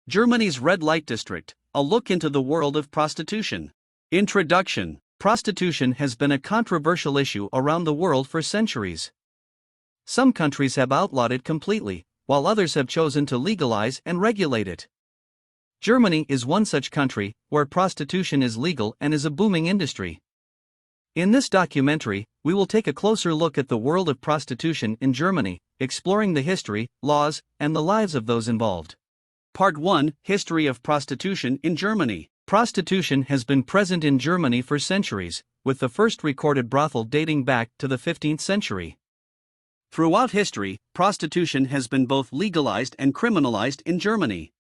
Germany's red light district, a look into the world of prostitution. Introduction. Prostitution has been a controversial issue around the world for centuries. Some countries have outlawed it completely, while others have chosen to legalize and regulate it. Germany is one such country, where prostitution is legal and is a booming industry. In this documentary, we will take a closer look at the world of prostitution in Germany, exploring the history, laws, and the lives of those involved. Part 1: History of Prostitution in Germany. Prostitution has been present in Germany for centuries, with the first recorded brothel dating back to the 15th century. Throughout history, prostitution has been both legalized and criminalized in Germany.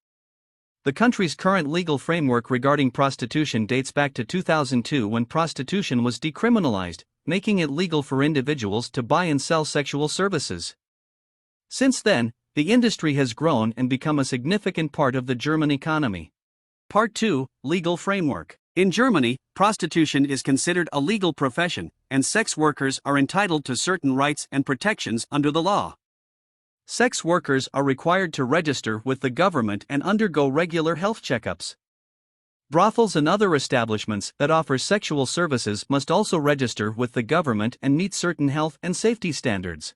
The country's current legal framework regarding prostitution dates back to 2002, when prostitution was decriminalized, making it legal for individuals to buy and sell sexual services. Since then, the industry has grown and become a significant part of the German economy. Part 2: Legal Framework. In Germany, prostitution is considered a legal profession, and sex workers are entitled to certain rights and protections under the law. Sex workers are required to register with the government and undergo regular health checkups. Brothels and other establishments that offer sexual services must also register with the government and meet certain health and safety standards.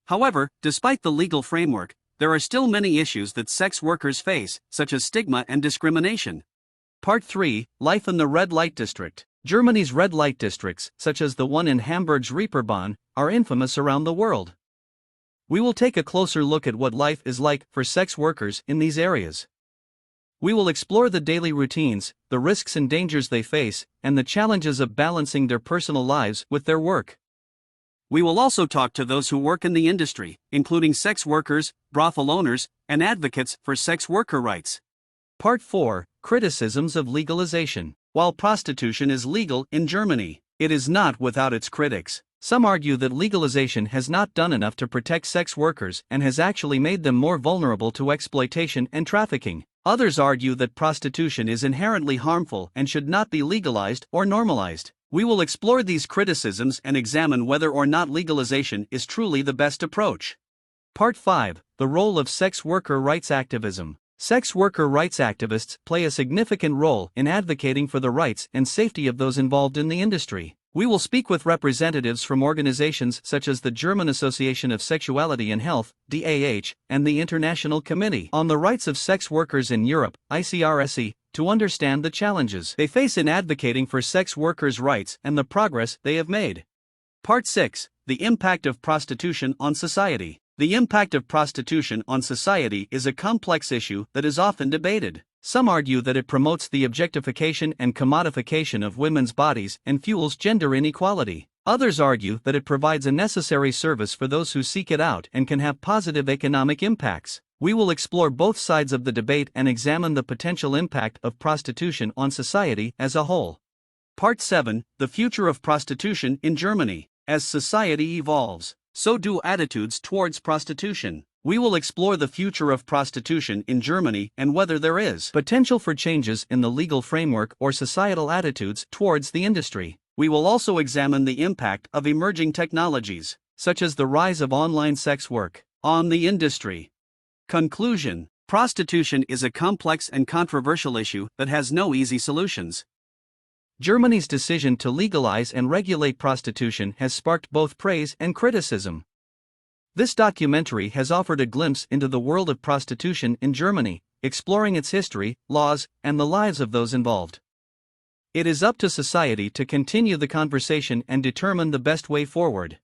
However, despite the legal framework, there are still many issues that sex workers face, such as stigma and discrimination. Part 3: Life in the Red Light District. Germany's red light districts, such as the one in Hamburg's Reeperbahn, are infamous around the world. We will take a closer look at what life is like for sex workers in these areas. We will explore the daily routines, the risks and dangers they face, and the challenges of balancing their personal lives with their work. We will also talk to those who work in the industry, including sex workers, brothel owners, and advocates for sex worker rights. Part 4: Criticisms of Legalization. While prostitution is legal in Germany, it is not without its critics. Some argue that legalization has not done enough to protect sex workers and has actually made them more vulnerable to exploitation and trafficking. Others argue that prostitution is inherently harmful and should not be legalized or normalized. We will explore these criticisms and examine whether or not legalization is truly the best approach. Part 5: The Role of Sex Worker Rights Activism. Sex worker rights activists play a significant role in advocating for the rights and safety of those involved in the industry. We will speak with representatives from organizations such as the German Association of Sexuality and Health, DAH, and the International Committee on the Rights of Sex Workers in Europe, ICRSE, to understand the challenges they face in advocating for sex workers' rights and the progress they have made. Part 6: The Impact of Prostitution on Society. The impact of prostitution on society is a complex issue that is often debated. Some argue that it promotes the objectification and commodification of women's bodies and fuels gender inequality. Others argue that it provides a necessary service for those who seek it out and can have positive economic impacts. We will explore both sides of the debate and examine the potential impact of prostitution on society as a whole. Part 7: The Future of Prostitution in Germany. As society evolves, so do attitudes towards prostitution. We will explore the future of prostitution in Germany and whether there is potential for changes in the legal framework or societal attitudes towards the industry. We will also examine the impact of emerging technologies, such as the rise of online sex work, on the industry. Conclusion: Prostitution is a complex and controversial issue that has no easy solutions. Germany's decision to legalize and regulate prostitution has sparked both praise and criticism. This documentary has offered a glimpse into the world of prostitution in Germany, exploring its history, laws, and the lives of those involved. It is up to society to continue the conversation and determine the best way forward.